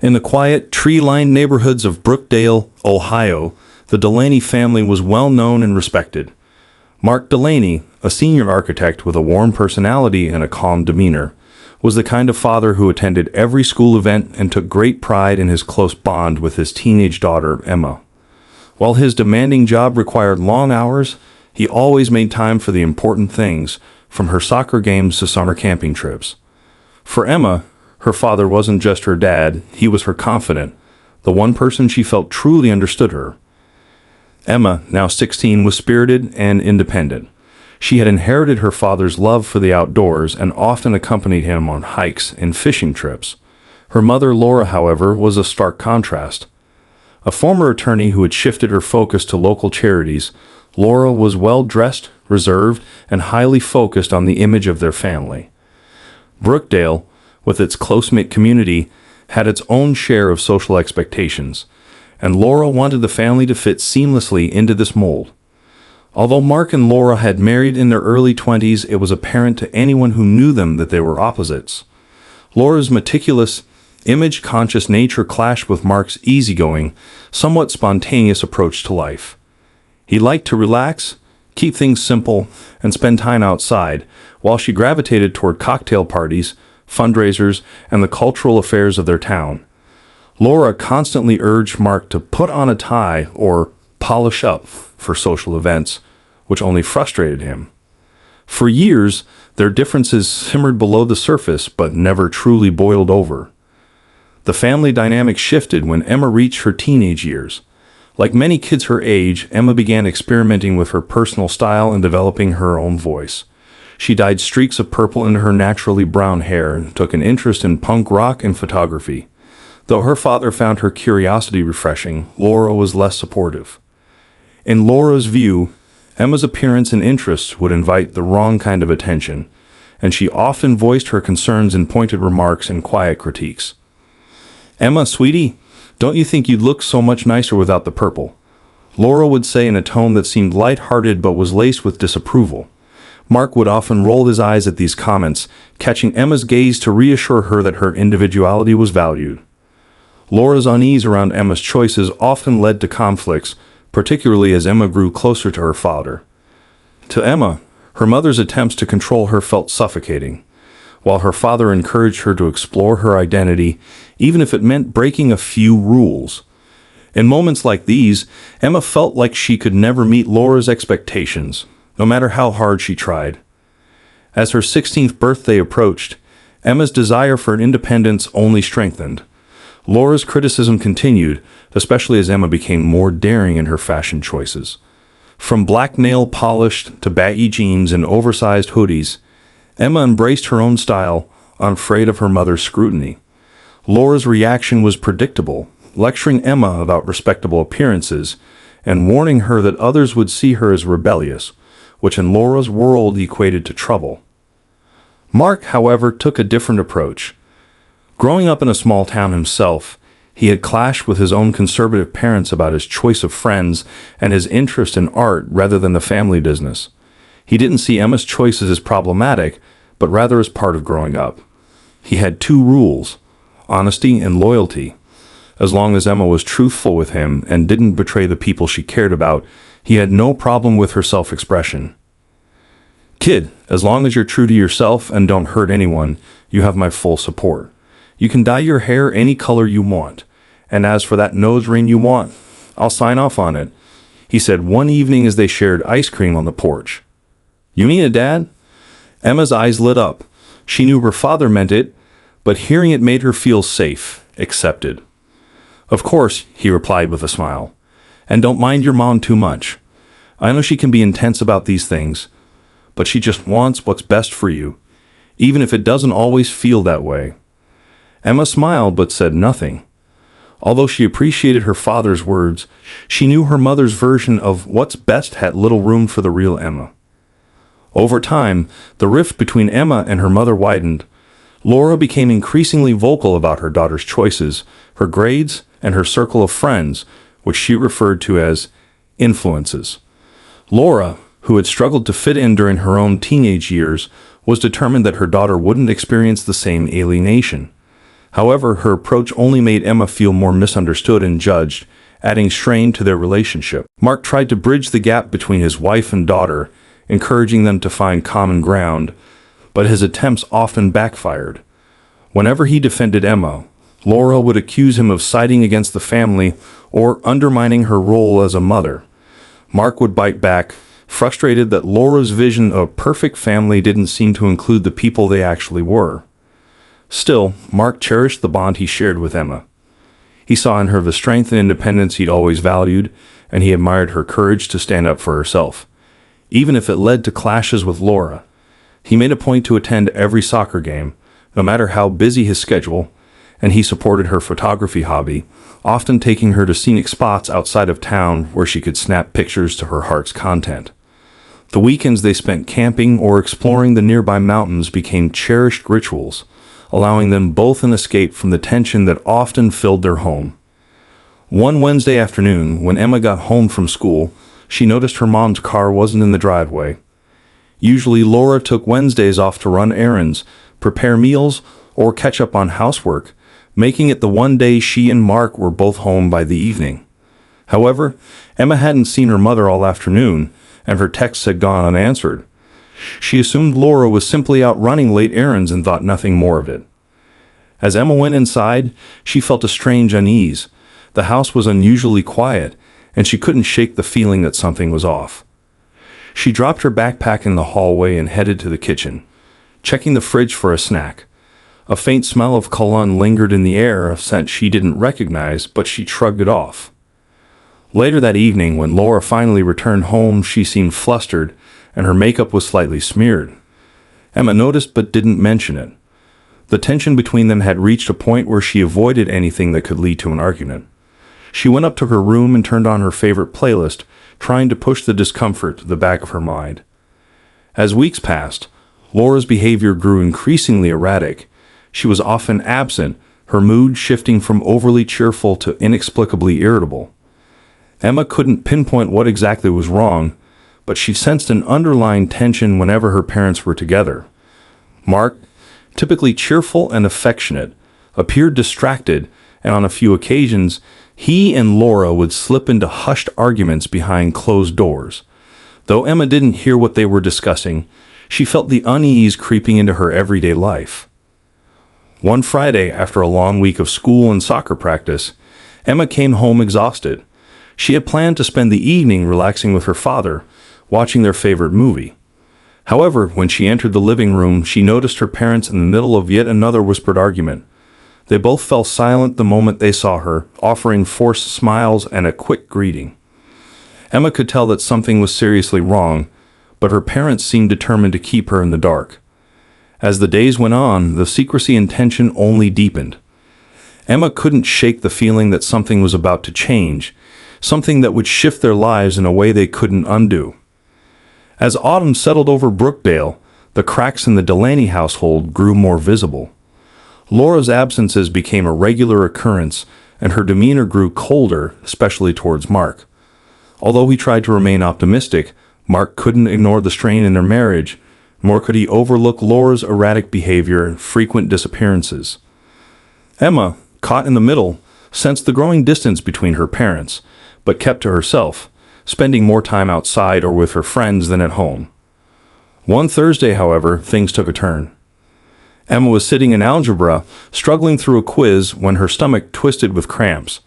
In the quiet, tree-lined neighborhoods of Brookdale, Ohio, the Delaney family was well known and respected. Mark Delaney, a senior architect with a warm personality and a calm demeanor, was the kind of father who attended every school event and took great pride in his close bond with his teenage daughter, Emma. While his demanding job required long hours, he always made time for the important things, from her soccer games to summer camping trips. For Emma, her father wasn't just her dad, he was her confidant, the one person she felt truly understood her. Emma, now 16, was spirited and independent. She had inherited her father's love for the outdoors and often accompanied him on hikes and fishing trips. Her mother, Laura, however, was a stark contrast. A former attorney who had shifted her focus to local charities, Laura was well-dressed, reserved, and highly focused on the image of their family. Brookdale, with its close-knit community, had its own share of social expectations, and Laura wanted the family to fit seamlessly into this mold. Although Mark and Laura had married in their early 20s, it was apparent to anyone who knew them that they were opposites. Laura's meticulous, image-conscious nature clashed with Mark's easygoing, somewhat spontaneous approach to life. He liked to relax, keep things simple, and spend time outside, while she gravitated toward cocktail parties, fundraisers, and the cultural affairs of their town. Laura constantly urged Mark to put on a tie or polish up for social events, which only frustrated him. For years, their differences simmered below the surface but never truly boiled over. The family dynamic shifted when Emma reached her teenage years. Like many kids her age, Emma began experimenting with her personal style and developing her own voice. She dyed streaks of purple into her naturally brown hair and took an interest in punk rock and photography. Though her father found her curiosity refreshing, Laura was less supportive. In Laura's view, Emma's appearance and interests would invite the wrong kind of attention, and she often voiced her concerns in pointed remarks and quiet critiques. "Emma, sweetie, don't you think you'd look so much nicer without the purple?" Laura would say in a tone that seemed light-hearted but was laced with disapproval. Mark would often roll his eyes at these comments, catching Emma's gaze to reassure her that her individuality was valued. Laura's unease around Emma's choices often led to conflicts, particularly as Emma grew closer to her father. To Emma, her mother's attempts to control her felt suffocating, while her father encouraged her to explore her identity, even if it meant breaking a few rules. In moments like these, Emma felt like she could never meet Laura's expectations, no matter how hard she tried. As her 16th birthday approached, Emma's desire for independence only strengthened. Laura's criticism continued, especially as Emma became more daring in her fashion choices. From black nail polish to baggy jeans and oversized hoodies, Emma embraced her own style, unafraid of her mother's scrutiny. Laura's reaction was predictable, lecturing Emma about respectable appearances and warning her that others would see her as rebellious, which in Laura's world equated to trouble. Mark, however, took a different approach. Growing up in a small town himself, he had clashed with his own conservative parents about his choice of friends and his interest in art rather than the family business. He didn't see Emma's choices as problematic, but rather as part of growing up. He had two rules: honesty and loyalty. As long as Emma was truthful with him and didn't betray the people she cared about, he had no problem with her self-expression. "Kid, as long as you're true to yourself and don't hurt anyone, you have my full support. You can dye your hair any color you want. And as for that nose ring you want, I'll sign off on it," he said one evening as they shared ice cream on the porch. "You mean it, Dad?" Emma's eyes lit up. She knew her father meant it, but hearing it made her feel safe, accepted. "Of course," he replied with a smile. "And don't mind your mom too much. I know she can be intense about these things, but she just wants what's best for you, even if it doesn't always feel that way." Emma smiled but said nothing. Although she appreciated her father's words, she knew her mother's version of what's best had little room for the real Emma. Over time, the rift between Emma and her mother widened. Laura became increasingly vocal about her daughter's choices, her grades, and her circle of friends, which she referred to as influences. Laura, who had struggled to fit in during her own teenage years, was determined that her daughter wouldn't experience the same alienation. However, her approach only made Emma feel more misunderstood and judged, adding strain to their relationship. Mark tried to bridge the gap between his wife and daughter, encouraging them to find common ground, but his attempts often backfired. Whenever he defended Emma, Laura would accuse him of siding against the family or undermining her role as a mother. Mark would bite back, frustrated that Laura's vision of a perfect family didn't seem to include the people they actually were. Still, Mark cherished the bond he shared with Emma. He saw in her the strength and independence he'd always valued, and he admired her courage to stand up for herself, even if it led to clashes with Laura. He made a point to attend every soccer game, no matter how busy his schedule, and he supported her photography hobby, often taking her to scenic spots outside of town where she could snap pictures to her heart's content. The weekends they spent camping or exploring the nearby mountains became cherished rituals, allowing them both an escape from the tension that often filled their home. One Wednesday afternoon, when Emma got home from school, she noticed her mom's car wasn't in the driveway. Usually Laura took Wednesdays off to run errands, prepare meals, or catch up on housework, making it the one day she and Mark were both home by the evening. However, Emma hadn't seen her mother all afternoon, and her texts had gone unanswered. She assumed Laura was simply out running late errands and thought nothing more of it. As Emma went inside, she felt a strange unease. The house was unusually quiet, and she couldn't shake the feeling that something was off. She dropped her backpack in the hallway and headed to the kitchen, checking the fridge for a snack. A faint smell of cologne lingered in the air, a scent she didn't recognize, but she shrugged it off. Later that evening, when Laura finally returned home, she seemed flustered, and her makeup was slightly smeared. Emma noticed but didn't mention it. The tension between them had reached a point where she avoided anything that could lead to an argument. She went up to her room and turned on her favorite playlist, trying to push the discomfort to the back of her mind. As weeks passed, Laura's behavior grew increasingly erratic. She was often absent, her mood shifting from overly cheerful to inexplicably irritable. Emma couldn't pinpoint what exactly was wrong, but she sensed an underlying tension whenever her parents were together. Mark, typically cheerful and affectionate, appeared distracted, and on a few occasions, he and Laura would slip into hushed arguments behind closed doors. Though Emma didn't hear what they were discussing, she felt the unease creeping into her everyday life. One Friday, after a long week of school and soccer practice, Emma came home exhausted. She had planned to spend the evening relaxing with her father, watching their favorite movie. However, when she entered the living room, she noticed her parents in the middle of yet another whispered argument. They both fell silent the moment they saw her, offering forced smiles and a quick greeting. Emma could tell that something was seriously wrong, but her parents seemed determined to keep her in the dark. As the days went on, the secrecy and tension only deepened. Emma couldn't shake the feeling that something was about to change, something that would shift their lives in a way they couldn't undo. As autumn settled over Brookdale, the cracks in the Delaney household grew more visible. Laura's absences became a regular occurrence, and her demeanor grew colder, especially towards Mark. Although he tried to remain optimistic, Mark couldn't ignore the strain in their marriage, nor could he overlook Laura's erratic behavior and frequent disappearances. Emma, caught in the middle, sensed the growing distance between her parents, but kept to herself, spending more time outside or with her friends than at home. One Thursday, however, things took a turn. Emma was sitting in algebra, struggling through a quiz when her stomach twisted with cramps.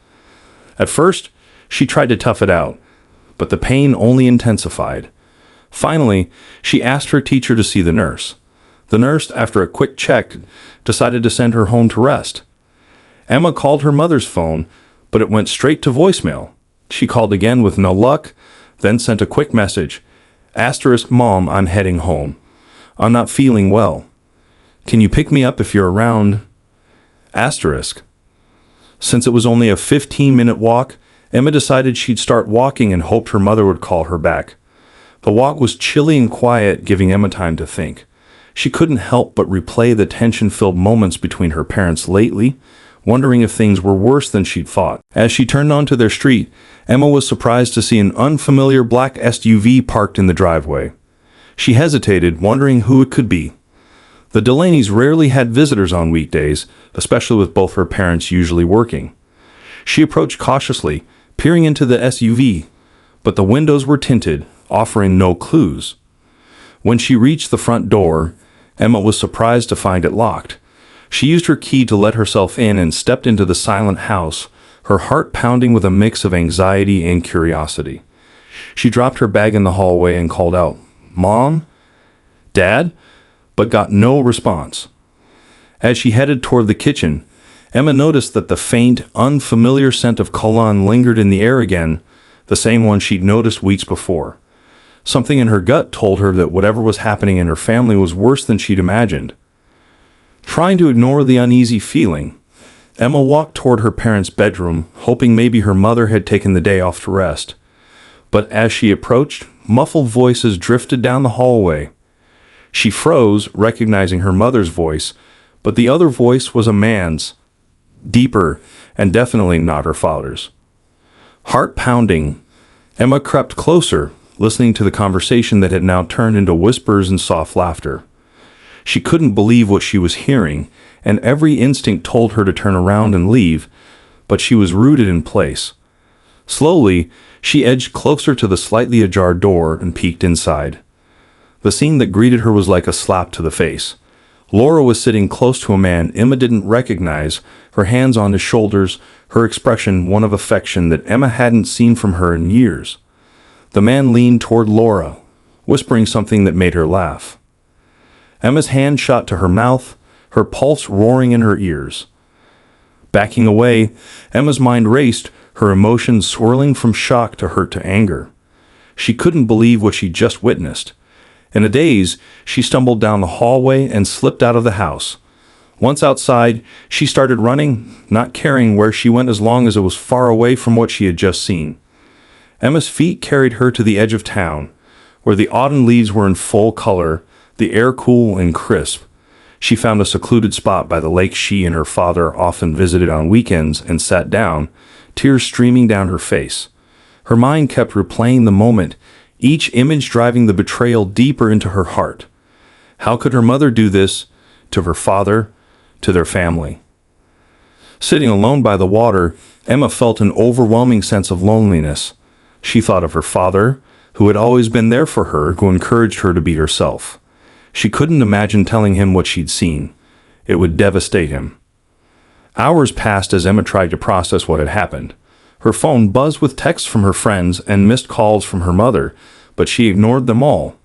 At first, she tried to tough it out, but the pain only intensified. Finally, she asked her teacher to see the nurse. The nurse, after a quick check, decided to send her home to rest. Emma called her mother's phone, but it went straight to voicemail. She called again with no luck, then sent a quick message. "Mom, I'm heading home. I'm not feeling well. Can you pick me up if you're around?" Since it was only a 15-minute walk, Emma decided she'd start walking and hoped her mother would call her back. The walk was chilly and quiet, giving Emma time to think. She couldn't help but replay the tension-filled moments between her parents lately, wondering if things were worse than she'd thought. As she turned onto their street, Emma was surprised to see an unfamiliar black SUV parked in the driveway. She hesitated, wondering who it could be. The Delaney's rarely had visitors on weekdays, especially with both her parents usually working. She approached cautiously, peering into the SUV, but the windows were tinted, offering no clues. When she reached the front door, Emma was surprised to find it locked. She used her key to let herself in and stepped into the silent house, her heart pounding with a mix of anxiety and curiosity. She dropped her bag in the hallway and called out, "Mom? Dad?" but got no response. As she headed toward the kitchen, Emma noticed that the faint, unfamiliar scent of cologne lingered in the air again, the same one she'd noticed weeks before. Something in her gut told her that whatever was happening in her family was worse than she'd imagined. Trying to ignore the uneasy feeling, Emma walked toward her parents' bedroom, hoping maybe her mother had taken the day off to rest. But as she approached, muffled voices drifted down the hallway. She froze, recognizing her mother's voice, but the other voice was a man's, deeper, and definitely not her father's. Heart pounding, Emma crept closer, listening to the conversation that had now turned into whispers and soft laughter. She couldn't believe what she was hearing, and every instinct told her to turn around and leave, but she was rooted in place. Slowly, she edged closer to the slightly ajar door and peeked inside. The scene that greeted her was like a slap to the face. Laura was sitting close to a man Emma didn't recognize, her hands on his shoulders, her expression one of affection that Emma hadn't seen from her in years. The man leaned toward Laura, whispering something that made her laugh. Emma's hand shot to her mouth, her pulse roaring in her ears. Backing away, Emma's mind raced, her emotions swirling from shock to hurt to anger. She couldn't believe what she'd just witnessed. In a daze, she stumbled down the hallway and slipped out of the house. Once outside, she started running, not caring where she went as long as it was far away from what she had just seen. Emma's feet carried her to the edge of town, where the autumn leaves were in full color, the air cool and crisp. She found a secluded spot by the lake she and her father often visited on weekends and sat down, tears streaming down her face. Her mind kept replaying the moment, each image driving the betrayal deeper into her heart. How could her mother do this to her father, to their family? Sitting alone by the water, Emma felt an overwhelming sense of loneliness. She thought of her father, who had always been there for her, who encouraged her to be herself. She couldn't imagine telling him what she'd seen. It would devastate him. Hours passed as Emma tried to process what had happened. Her phone buzzed with texts from her friends and missed calls from her mother, but she ignored them all.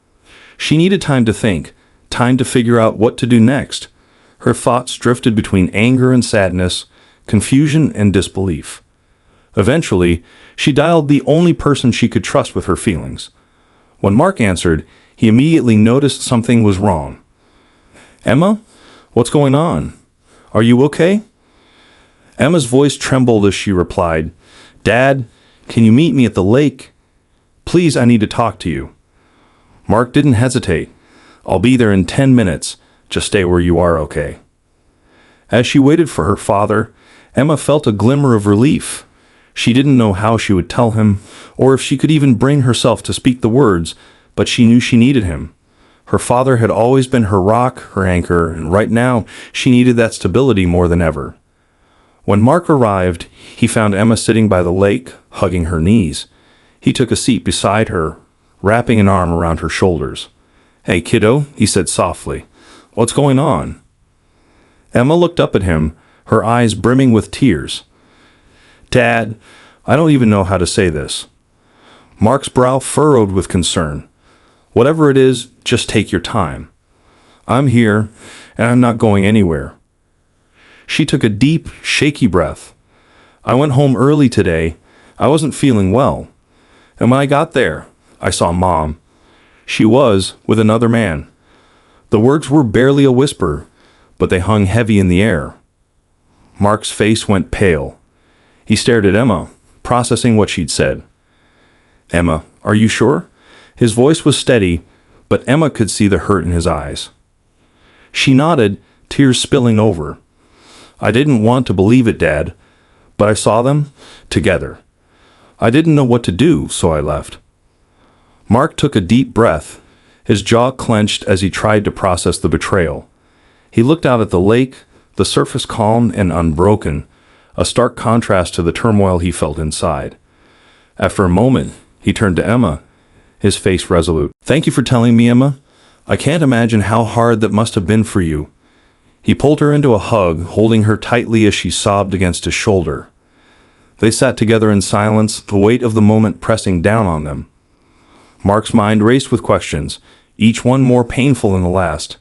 She needed time to think, time to figure out what to do next. Her thoughts drifted between anger and sadness, confusion and disbelief. Eventually, she dialed the only person she could trust with her feelings. When Mark answered, he immediately noticed something was wrong. "Emma? What's going on? Are you okay?" Emma's voice trembled as she replied, "Dad, can you meet me at the lake? Please, I need to talk to you." Mark didn't hesitate. "I'll be there in 10 minutes. Just stay where you are, okay?" As she waited for her father, Emma felt a glimmer of relief. She didn't know how she would tell him, or if she could even bring herself to speak the words, but she knew she needed him. Her father had always been her rock, her anchor, and right now she needed that stability more than ever. When Mark arrived, he found Emma sitting by the lake, hugging her knees. He took a seat beside her, wrapping an arm around her shoulders. "Hey, kiddo," he said softly. "What's going on?" Emma looked up at him, her eyes brimming with tears. "Dad, I don't even know how to say this." Mark's brow furrowed with concern. "Whatever it is, just take your time. I'm here, and I'm not going anywhere." She took a deep, shaky breath. "I went home early today. I wasn't feeling well. And when I got there, I saw Mom. She was with another man." The words were barely a whisper, but they hung heavy in the air. Mark's face went pale. He stared at Emma, processing what she'd said. "Emma, are you sure?" His voice was steady, but Emma could see the hurt in his eyes. She nodded, tears spilling over. "I didn't want to believe it, Dad, but I saw them together. I didn't know what to do, so I left." Mark took a deep breath, his jaw clenched as he tried to process the betrayal. He looked out at the lake, the surface calm and unbroken, a stark contrast to the turmoil he felt inside. After a moment, he turned to Emma, his face resolute. "Thank you for telling me, Emma. I can't imagine how hard that must have been for you." He pulled her into a hug, holding her tightly as she sobbed against his shoulder. They sat together in silence, the weight of the moment pressing down on them. Mark's mind raced with questions, each one more painful than the last.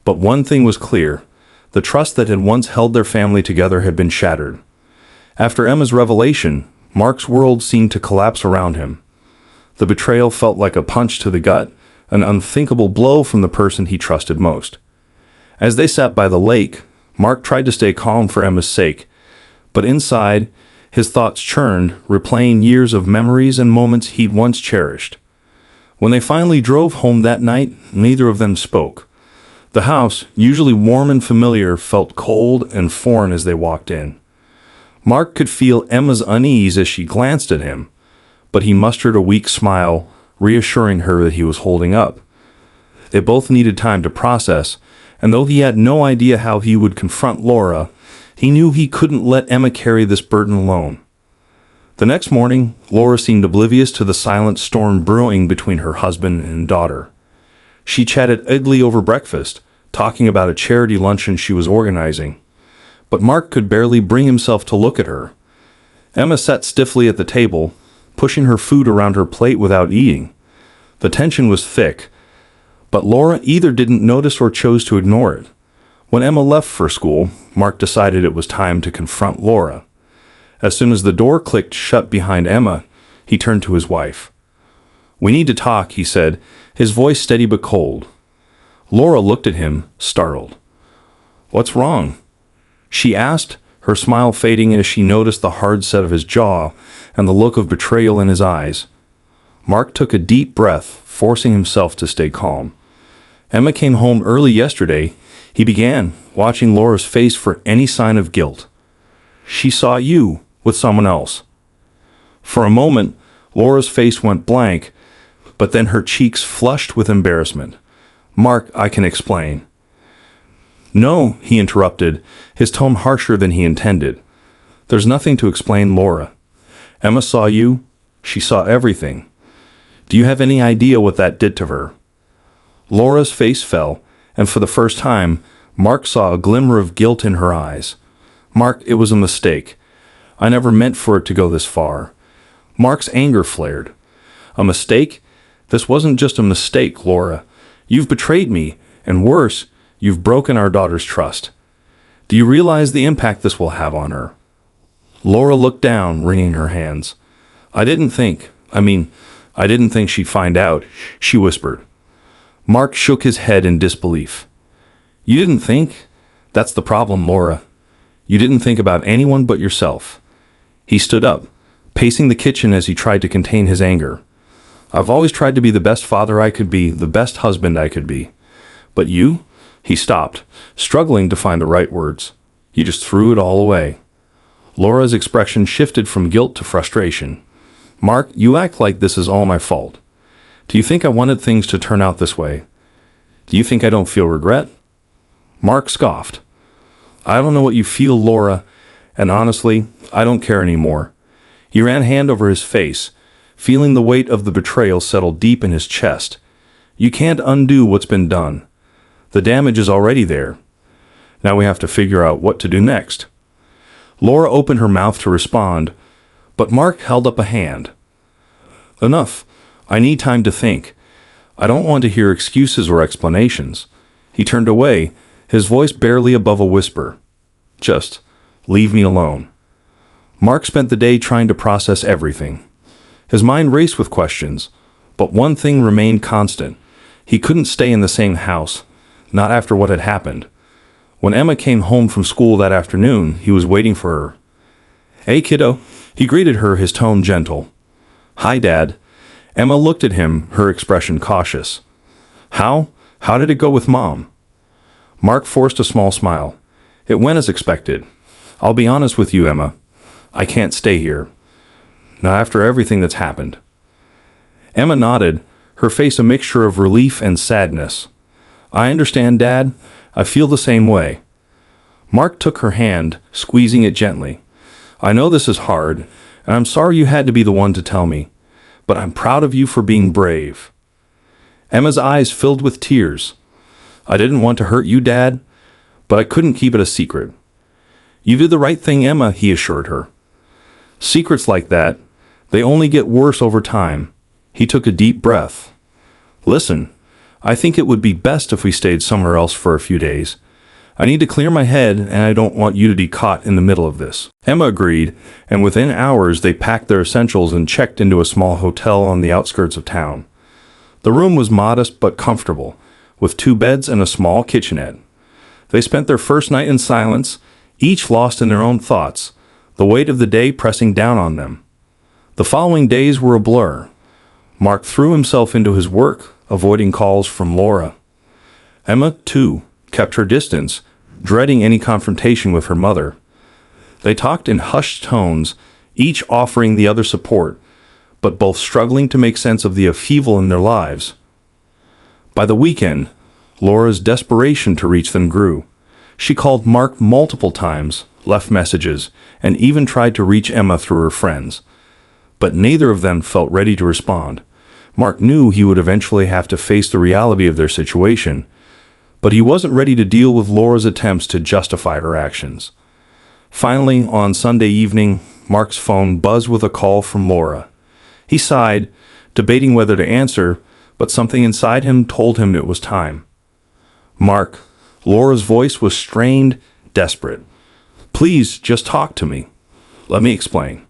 But one thing was clear. The trust that had once held their family together had been shattered. After Emma's revelation, Mark's world seemed to collapse around him. The betrayal felt like a punch to the gut, an unthinkable blow from the person he trusted most. As they sat by the lake, Mark tried to stay calm for Emma's sake, but inside, his thoughts churned, replaying years of memories and moments he'd once cherished. When they finally drove home that night, neither of them spoke. The house, usually warm and familiar, felt cold and foreign as they walked in. Mark could feel Emma's unease as she glanced at him, but he mustered a weak smile, reassuring her that he was holding up. They both needed time to process, and though he had no idea how he would confront Laura, he knew he couldn't let Emma carry this burden alone. The next morning, Laura seemed oblivious to the silent storm brewing between her husband and daughter. She chatted idly over breakfast, talking about a charity luncheon she was organizing. But Mark could barely bring himself to look at her. Emma sat stiffly at the table, pushing her food around her plate without eating. The tension was thick, but Laura either didn't notice or chose to ignore it. When Emma left for school, Mark decided it was time to confront Laura. As soon as the door clicked shut behind Emma, he turned to his wife. "We need to talk," he said, his voice steady but cold. Laura looked at him, startled. "What's wrong?" she asked, her smile fading as she noticed the hard set of his jaw and the look of betrayal in his eyes. Mark took a deep breath, forcing himself to stay calm. "Emma came home early yesterday," he began, watching Laura's face for any sign of guilt. "She saw you with someone else." For a moment, Laura's face went blank, but then her cheeks flushed with embarrassment. "Mark, I can explain." "No," he interrupted, his tone harsher than he intended. "There's nothing to explain, Laura. Emma saw you. She saw everything. Do you have any idea what that did to her?" Laura's face fell, and for the first time, Mark saw a glimmer of guilt in her eyes. "Mark, it was a mistake. I never meant for it to go this far." Mark's anger flared. "A mistake? This wasn't just a mistake, Laura. You've betrayed me, and worse, you've broken our daughter's trust. Do you realize the impact this will have on her?" Laura looked down, wringing her hands. I didn't think she'd find out," she whispered. Mark shook his head in disbelief. "You didn't think? That's the problem, Laura. You didn't think about anyone but yourself." He stood up, pacing the kitchen as he tried to contain his anger. "I've always tried to be the best father I could be, the best husband I could be. But you?" He stopped, struggling to find the right words. "You just threw it all away." Laura's expression shifted from guilt to frustration. "Mark, you act like this is all my fault. Do you think I wanted things to turn out this way? Do you think I don't feel regret?" Mark scoffed. "I don't know what you feel, Laura, and honestly, I don't care anymore." He ran a hand over his face, feeling the weight of the betrayal settle deep in his chest. "You can't undo what's been done. The damage is already there. Now we have to figure out what to do next." Laura opened her mouth to respond, but Mark held up a hand. "Enough. I need time to think. I don't want to hear excuses or explanations." He turned away, his voice barely above a whisper. "Just leave me alone." Mark spent the day trying to process everything. His mind raced with questions, but one thing remained constant. He couldn't stay in the same house, not after what had happened. When Emma came home from school that afternoon, he was waiting for her. "Hey, kiddo," he greeted her, his tone gentle. "Hi, Dad." Emma looked at him, her expression cautious. How did it go with Mom?" Mark forced a small smile. "It went as expected. I'll be honest with you, Emma. I can't stay here. Not after everything that's happened." Emma nodded, her face a mixture of relief and sadness. "I understand, Dad. I feel the same way. Mark took her hand, squeezing it gently. I know this is hard, and I'm sorry you had to be the one to tell me, but I'm proud of you for being brave. Emma's eyes filled with tears. I didn't want to hurt you, Dad, but I couldn't keep it a secret. You did the right thing, Emma, he assured her. Secrets like that, they only get worse over time. He took a deep breath. Listen, I think it would be best if we stayed somewhere else for a few days. I need to clear my head, and I don't want you to be caught in the middle of this. Emma agreed, and within hours they packed their essentials and checked into a small hotel on the outskirts of town. The room was modest but comfortable, with 2 beds and a small kitchenette. They spent their first night in silence, each lost in their own thoughts, the weight of the day pressing down on them. The following days were a blur. Mark threw himself into his work, avoiding calls from Laura. Emma, too, kept her distance, dreading any confrontation with her mother. They talked in hushed tones, each offering the other support, but both struggling to make sense of the upheaval in their lives. By the weekend, Laura's desperation to reach them grew. She called Mark multiple times, left messages, and even tried to reach Emma through her friends. But neither of them felt ready to respond. Mark knew he would eventually have to face the reality of their situation, but he wasn't ready to deal with Laura's attempts to justify her actions. Finally, on Sunday evening, Mark's phone buzzed with a call from Laura. He sighed, debating whether to answer, but something inside him told him it was time. Mark, Laura's voice was strained, desperate. Please, just talk to me. Let me explain.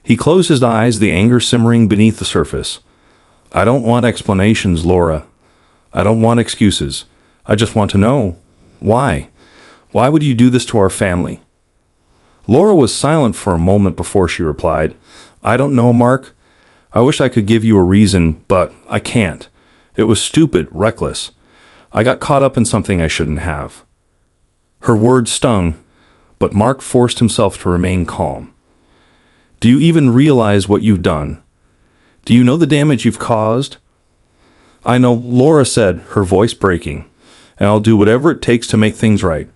He closed his eyes, the anger simmering beneath the surface. I don't want explanations, Laura. I don't want excuses. I just want to know. Why? Why would you do this to our family? Laura was silent for a moment before she replied, I don't know, Mark. I wish I could give you a reason, but I can't. It was stupid, reckless. I got caught up in something I shouldn't have. Her words stung, but Mark forced himself to remain calm. Do you even realize what you've done? Do you know the damage you've caused? I know, Laura said, her voice breaking, and I'll do whatever it takes to make things right.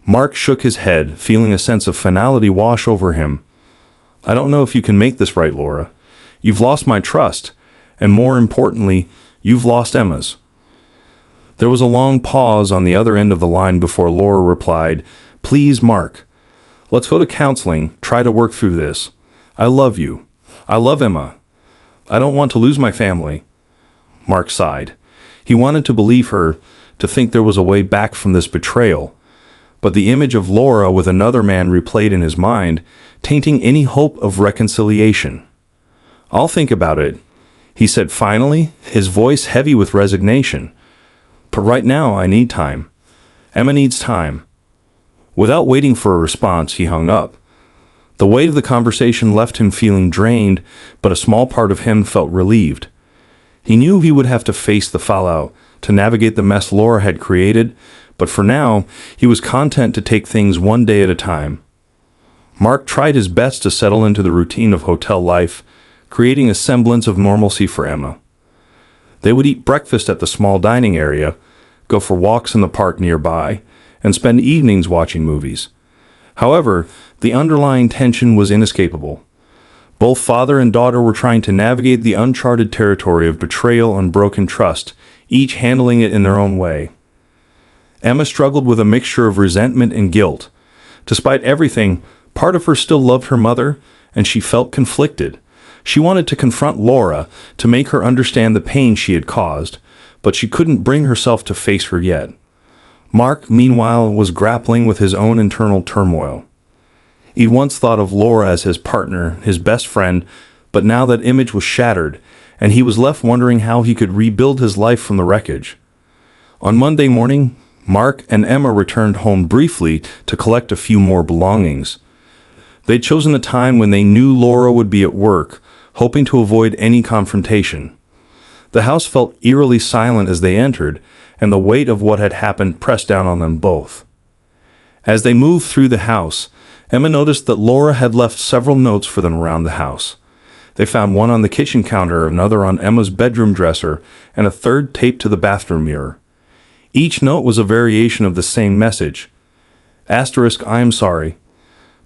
Mark shook his head, feeling a sense of finality wash over him. I don't know if you can make this right, Laura. You've lost my trust, and more importantly, you've lost Emma's. There was a long pause on the other end of the line before Laura replied, Please, Mark. Let's go to counseling, try to work through this. I love you. I love Emma. I don't want to lose my family. Mark sighed. He wanted to believe her, to think there was a way back from this betrayal. But the image of Laura with another man replayed in his mind, tainting any hope of reconciliation. I'll think about it, he said finally, his voice heavy with resignation. But right now I need time. Emma needs time. Without waiting for a response, he hung up. The weight of the conversation left him feeling drained, but a small part of him felt relieved. He knew he would have to face the fallout, to navigate the mess Laura had created, but for now, he was content to take things one day at a time. Mark tried his best to settle into the routine of hotel life, creating a semblance of normalcy for Emma. They would eat breakfast at the small dining area, go for walks in the park nearby, and spend evenings watching movies. However, the underlying tension was inescapable. Both father and daughter were trying to navigate the uncharted territory of betrayal and broken trust, each handling it in their own way. Emma struggled with a mixture of resentment and guilt. Despite everything, part of her still loved her mother, and she felt conflicted. She wanted to confront Laura, to make her understand the pain she had caused, but she couldn't bring herself to face her yet. Mark, meanwhile, was grappling with his own internal turmoil. He'd once thought of Laura as his partner, his best friend, but now that image was shattered, and he was left wondering how he could rebuild his life from the wreckage. On Monday morning, Mark and Emma returned home briefly to collect a few more belongings. They'd chosen a time when they knew Laura would be at work, hoping to avoid any confrontation. The house felt eerily silent as they entered, and the weight of what had happened pressed down on them both. As they moved through the house, Emma noticed that Laura had left several notes for them around the house. They found one on the kitchen counter, another on Emma's bedroom dresser, and a third taped to the bathroom mirror. Each note was a variation of the same message. Asterisk, I am sorry.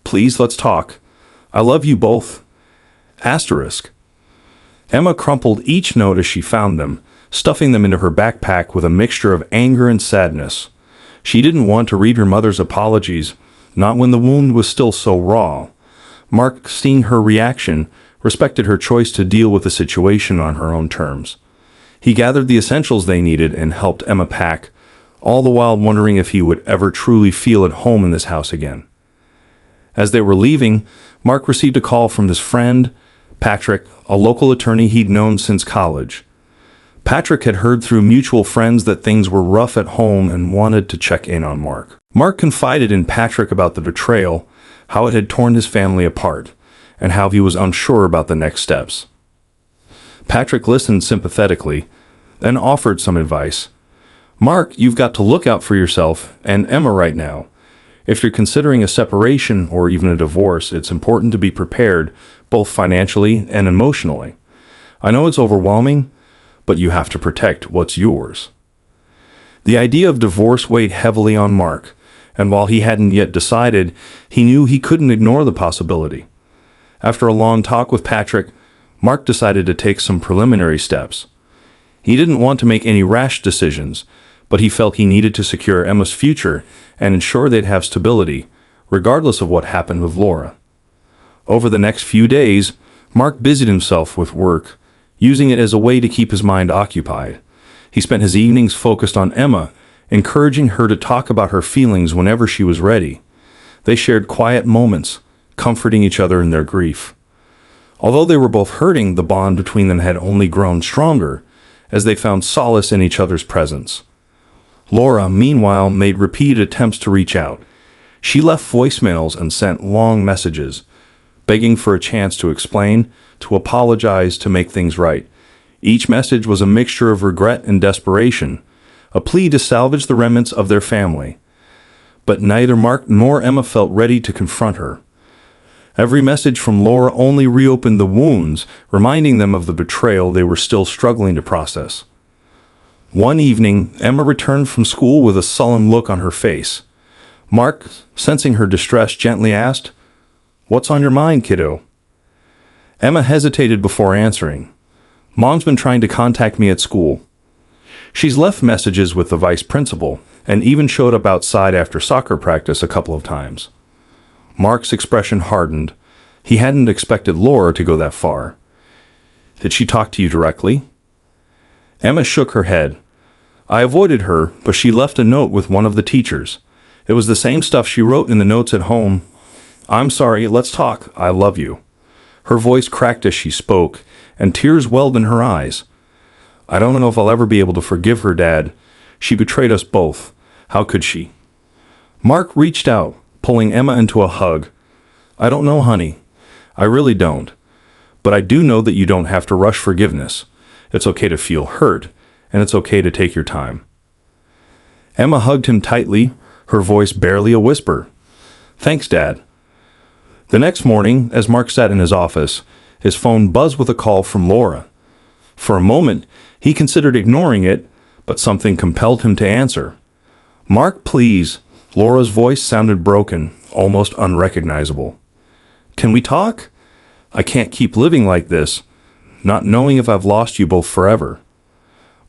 Please, let's talk. I love you both. Asterisk. Emma crumpled each note as she found them, stuffing them into her backpack with a mixture of anger and sadness. She didn't want to read her mother's apologies, not when the wound was still so raw. Mark, seeing her reaction, respected her choice to deal with the situation on her own terms. He gathered the essentials they needed and helped Emma pack, all the while wondering if he would ever truly feel at home in this house again. As they were leaving, Mark received a call from his friend, Patrick, a local attorney he'd known since college. Patrick had heard through mutual friends that things were rough at home and wanted to check in on Mark. Mark confided in Patrick about the betrayal, how it had torn his family apart, and how he was unsure about the next steps. Patrick listened sympathetically, then offered some advice. Mark, you've got to look out for yourself and Emma right now. If you're considering a separation or even a divorce, it's important to be prepared, both financially and emotionally. I know it's overwhelming, but you have to protect what's yours. The idea of divorce weighed heavily on Mark, and while he hadn't yet decided, he knew he couldn't ignore the possibility. After a long talk with Patrick, Mark decided to take some preliminary steps. He didn't want to make any rash decisions, but he felt he needed to secure Emma's future and ensure they'd have stability, regardless of what happened with Laura. Over the next few days, Mark busied himself with work, using it as a way to keep his mind occupied. He spent his evenings focused on Emma, encouraging her to talk about her feelings whenever she was ready. They shared quiet moments, comforting each other in their grief. Although they were both hurting, the bond between them had only grown stronger as they found solace in each other's presence. Laura, meanwhile, made repeated attempts to reach out. She left voicemails and sent long messages, begging for a chance to explain, to apologize, to make things right. Each message was a mixture of regret and desperation, a plea to salvage the remnants of their family. But neither Mark nor Emma felt ready to confront her. Every message from Laura only reopened the wounds, reminding them of the betrayal they were still struggling to process. One evening, Emma returned from school with a sullen look on her face. Mark, sensing her distress, gently asked, "What's on your mind, kiddo?" Emma hesitated before answering. "Mom's been trying to contact me at school. She's left messages with the vice principal and even showed up outside after soccer practice a couple of times." Mark's expression hardened. He hadn't expected Laura to go that far. "Did she talk to you directly?" Emma shook her head. "I avoided her, but she left a note with one of the teachers. It was the same stuff she wrote in the notes at home. I'm sorry, let's talk, I love you." Her voice cracked as she spoke, and tears welled in her eyes. "I don't know if I'll ever be able to forgive her, Dad. She betrayed us both. How could she?" Mark reached out, pulling Emma into a hug. "I don't know, honey. I really don't. But I do know that you don't have to rush forgiveness. It's okay to feel hurt, and it's okay to take your time." Emma hugged him tightly, her voice barely a whisper. "Thanks, Dad." The next morning, as Mark sat in his office, his phone buzzed with a call from Laura. For a moment, he considered ignoring it, but something compelled him to answer. "Mark, please." Laura's voice sounded broken, almost unrecognizable. "Can we talk? I can't keep living like this, not knowing if I've lost you both forever."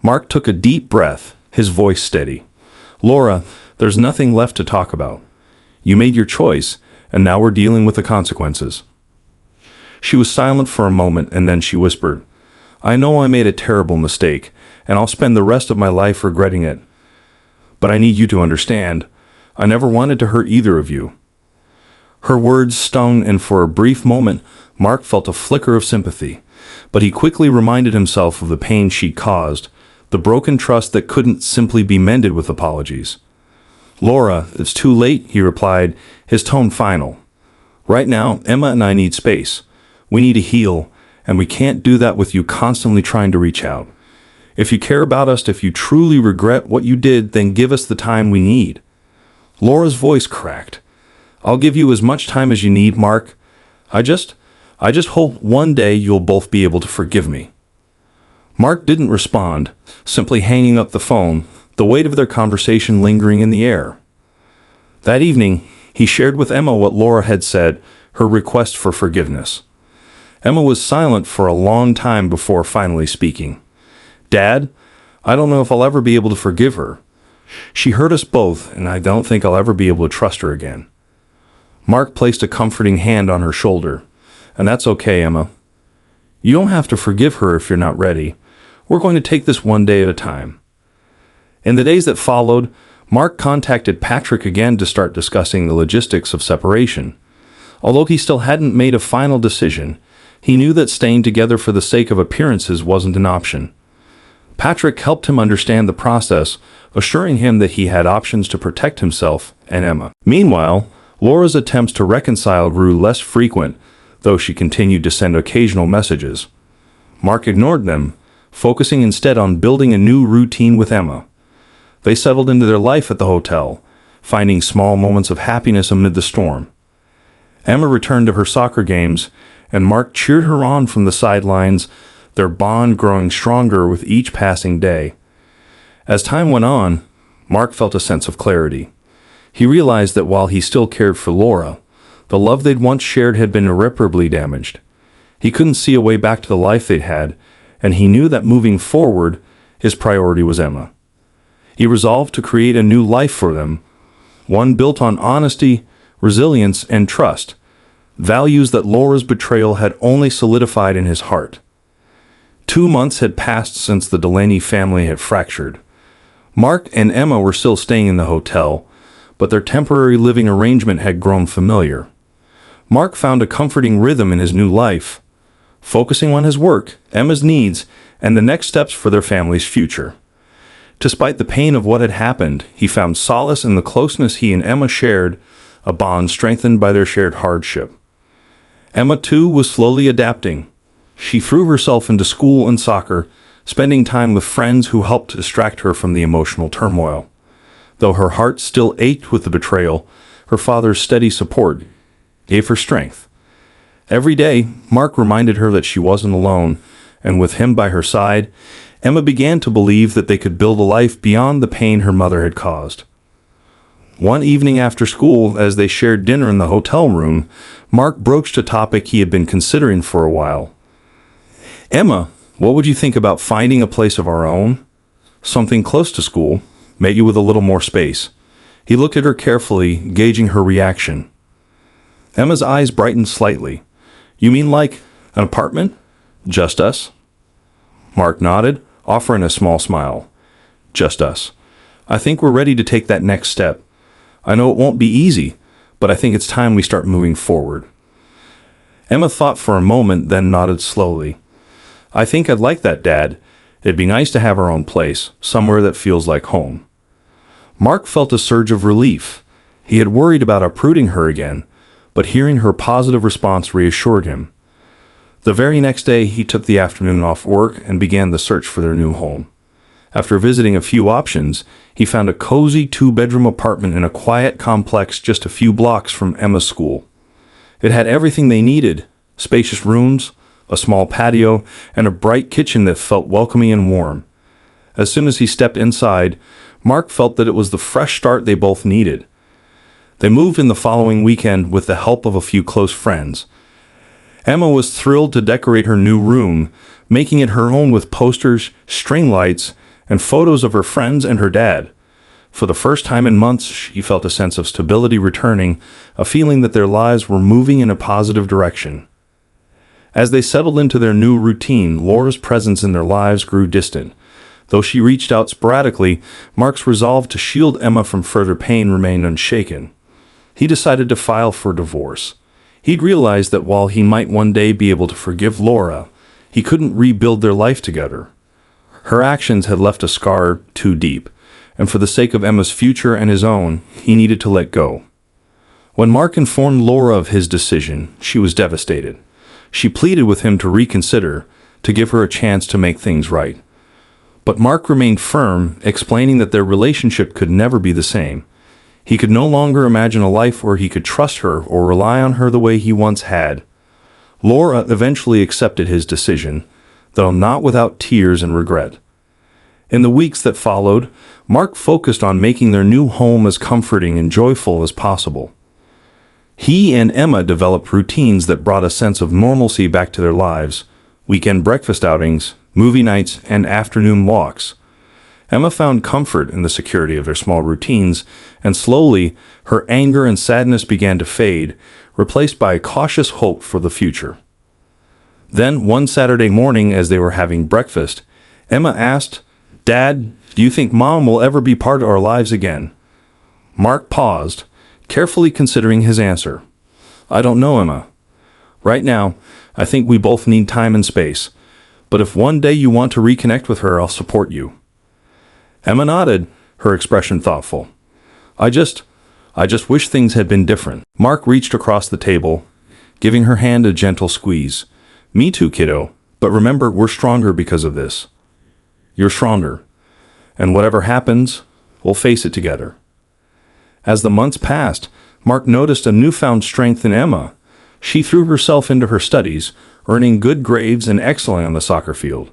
Mark took a deep breath, his voice steady. "Laura, there's nothing left to talk about. You made your choice, and now we're dealing with the consequences." She was silent for a moment, and then she whispered, "I know I made a terrible mistake, and I'll spend the rest of my life regretting it. But I need you to understand, I never wanted to hurt either of you." Her words stung, and for a brief moment, Mark felt a flicker of sympathy. But he quickly reminded himself of the pain she'd caused, the broken trust that couldn't simply be mended with apologies. "Laura, it's too late," he replied, his tone final. "Right now, Emma and I need space. We need to heal, and we can't do that with you constantly trying to reach out. If you care about us, if you truly regret what you did, then give us the time we need." Laura's voice cracked. "I'll give you as much time as you need, Mark. I just hope one day you'll both be able to forgive me." Mark didn't respond, simply hanging up the phone, the weight of their conversation lingering in the air. That evening, he shared with Emma what Laura had said, her request for forgiveness. Emma was silent for a long time before finally speaking. "Dad, I don't know if I'll ever be able to forgive her. She hurt us both, and I don't think I'll ever be able to trust her again." Mark placed a comforting hand on her shoulder. "And that's okay, Emma. You don't have to forgive her if you're not ready. We're going to take this one day at a time." In the days that followed, Mark contacted Patrick again to start discussing the logistics of separation. Although he still hadn't made a final decision, he knew that staying together for the sake of appearances wasn't an option. Patrick helped him understand the process, assuring him that he had options to protect himself and Emma. Meanwhile, Laura's attempts to reconcile grew less frequent, though she continued to send occasional messages. Mark ignored them, focusing instead on building a new routine with Emma. They settled into their life at the hotel, finding small moments of happiness amid the storm. Emma returned to her soccer games, and Mark cheered her on from the sidelines, their bond growing stronger with each passing day. As time went on, Mark felt a sense of clarity. He realized that while he still cared for Laura, the love they'd once shared had been irreparably damaged. He couldn't see a way back to the life they'd had, and he knew that moving forward, his priority was Emma. He resolved to create a new life for them, one built on honesty, resilience, and trust, values that Laura's betrayal had only solidified in his heart. 2 months had passed since the Delaney family had fractured. Mark and Emma were still staying in the hotel, but their temporary living arrangement had grown familiar. Mark found a comforting rhythm in his new life, focusing on his work, Emma's needs, and the next steps for their family's future. Despite the pain of what had happened, he found solace in the closeness he and Emma shared, a bond strengthened by their shared hardship. Emma, too, was slowly adapting. She threw herself into school and soccer, spending time with friends who helped distract her from the emotional turmoil. Though her heart still ached with the betrayal, her father's steady support gave her strength. Every day, Mark reminded her that she wasn't alone, and with him by her side, Emma began to believe that they could build a life beyond the pain her mother had caused. One evening after school, as they shared dinner in the hotel room, Mark broached a topic he had been considering for a while. "Emma, what would you think about finding a place of our own? Something close to school, maybe with a little more space." He looked at her carefully, gauging her reaction. Emma's eyes brightened slightly. "You mean like an apartment? Just us?" Mark nodded, offering a small smile. "Just us. I think we're ready to take that next step. I know it won't be easy, but I think it's time we start moving forward." Emma thought for a moment, then nodded slowly. "I think I'd like that, Dad. It'd be nice to have our own place, somewhere that feels like home." Mark felt a surge of relief. He had worried about uprooting her again, but hearing her positive response reassured him. The very next day, he took the afternoon off work and began the search for their new home. After visiting a few options, he found a cozy 2-bedroom apartment in a quiet complex just a few blocks from Emma's school. It had everything they needed: spacious rooms, a small patio, and a bright kitchen that felt welcoming and warm. As soon as he stepped inside, Mark felt that it was the fresh start they both needed. They moved in the following weekend with the help of a few close friends. Emma was thrilled to decorate her new room, making it her own with posters, string lights, and photos of her friends and her dad. For the first time in months, she felt a sense of stability returning, a feeling that their lives were moving in a positive direction. As they settled into their new routine, Laura's presence in their lives grew distant. Though she reached out sporadically, Mark's resolve to shield Emma from further pain remained unshaken. He decided to file for divorce. He'd realized that while he might one day be able to forgive Laura, he couldn't rebuild their life together. Her actions had left a scar too deep, and for the sake of Emma's future and his own, he needed to let go. When Mark informed Laura of his decision, she was devastated. She pleaded with him to reconsider, to give her a chance to make things right. But Mark remained firm, explaining that their relationship could never be the same. He could no longer imagine a life where he could trust her or rely on her the way he once had. Laura eventually accepted his decision, though not without tears and regret. In the weeks that followed, Mark focused on making their new home as comforting and joyful as possible. He and Emma developed routines that brought a sense of normalcy back to their lives: weekend breakfast outings, movie nights, and afternoon walks. Emma found comfort in the security of their small routines, and slowly, her anger and sadness began to fade, replaced by a cautious hope for the future. Then, one Saturday morning, as they were having breakfast, Emma asked, "Dad, do you think Mom will ever be part of our lives again?" Mark paused, carefully considering his answer. "I don't know, Emma. Right now, I think we both need time and space. But if one day you want to reconnect with her, I'll support you." Emma nodded, her expression thoughtful. I just wish things had been different." Mark reached across the table, giving her hand a gentle squeeze. "Me too, kiddo. But remember, we're stronger because of this. You're stronger. And whatever happens, we'll face it together." As the months passed, Mark noticed a newfound strength in Emma. She threw herself into her studies, earning good grades and excelling on the soccer field.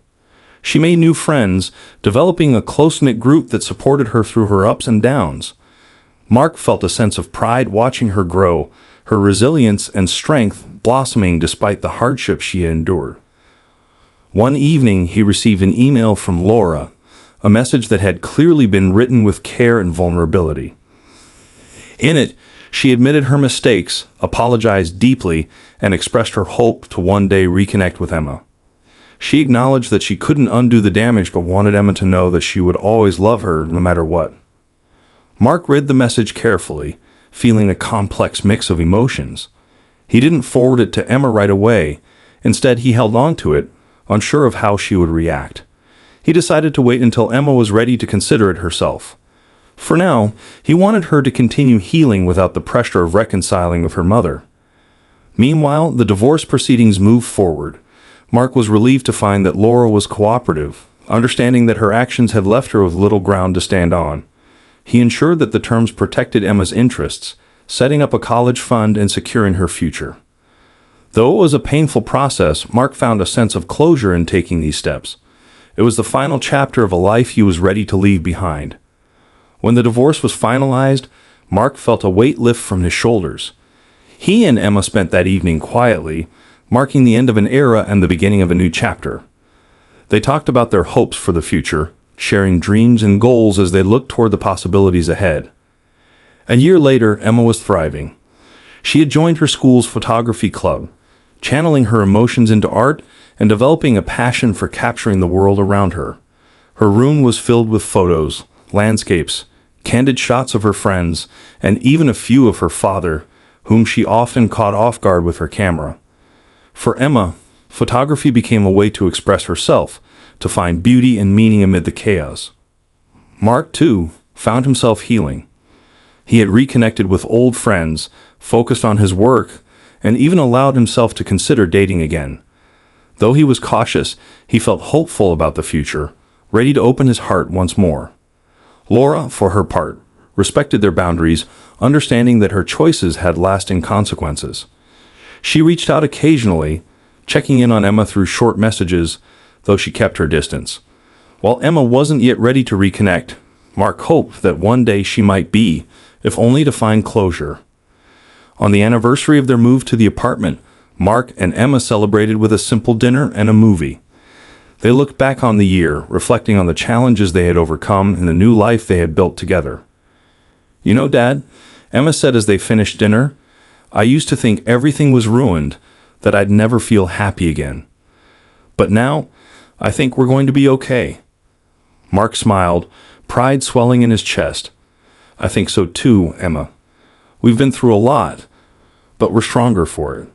She made new friends, developing a close-knit group that supported her through her ups and downs. Mark felt a sense of pride watching her grow, her resilience and strength blossoming despite the hardships she had endured. One evening, he received an email from Laura, a message that had clearly been written with care and vulnerability. In it, she admitted her mistakes, apologized deeply, and expressed her hope to one day reconnect with Emma. She acknowledged that she couldn't undo the damage but wanted Emma to know that she would always love her no matter what. Mark read the message carefully, feeling a complex mix of emotions. He didn't forward it to Emma right away. Instead, he held on to it, unsure of how she would react. He decided to wait until Emma was ready to consider it herself. For now, he wanted her to continue healing without the pressure of reconciling with her mother. Meanwhile, the divorce proceedings moved forward. Mark was relieved to find that Laura was cooperative, understanding that her actions had left her with little ground to stand on. He ensured that the terms protected Emma's interests, setting up a college fund and securing her future. Though it was a painful process, Mark found a sense of closure in taking these steps. It was the final chapter of a life he was ready to leave behind. When the divorce was finalized, Mark felt a weight lift from his shoulders. He and Emma spent that evening quietly, marking the end of an era and the beginning of a new chapter. They talked about their hopes for the future, sharing dreams and goals as they looked toward the possibilities ahead. A year later, Emma was thriving. She had joined her school's photography club, channeling her emotions into art and developing a passion for capturing the world around her. Her room was filled with photos, landscapes, candid shots of her friends, and even a few of her father, whom she often caught off guard with her camera. For Emma, photography became a way to express herself, to find beauty and meaning amid the chaos. Mark, too, found himself healing. He had reconnected with old friends, focused on his work, and even allowed himself to consider dating again. Though he was cautious, he felt hopeful about the future, ready to open his heart once more. Laura, for her part, respected their boundaries, understanding that her choices had lasting consequences. She reached out occasionally, checking in on Emma through short messages, though she kept her distance. While Emma wasn't yet ready to reconnect, Mark hoped that one day she might be, if only to find closure. On the anniversary of their move to the apartment, Mark and Emma celebrated with a simple dinner and a movie. They looked back on the year, reflecting on the challenges they had overcome and the new life they had built together. "You know, Dad," Emma said as they finished dinner, "I used to think everything was ruined, that I'd never feel happy again. But now, I think we're going to be okay." Mark smiled, pride swelling in his chest. "I think so too, Emma. We've been through a lot, but we're stronger for it."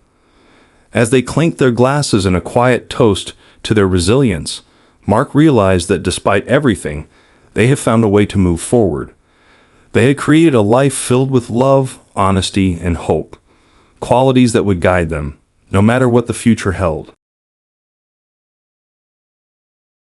As they clinked their glasses in a quiet toast to their resilience, Mark realized that despite everything, they had found a way to move forward. They had created a life filled with love, honesty, and hope, qualities that would guide them, no matter what the future held.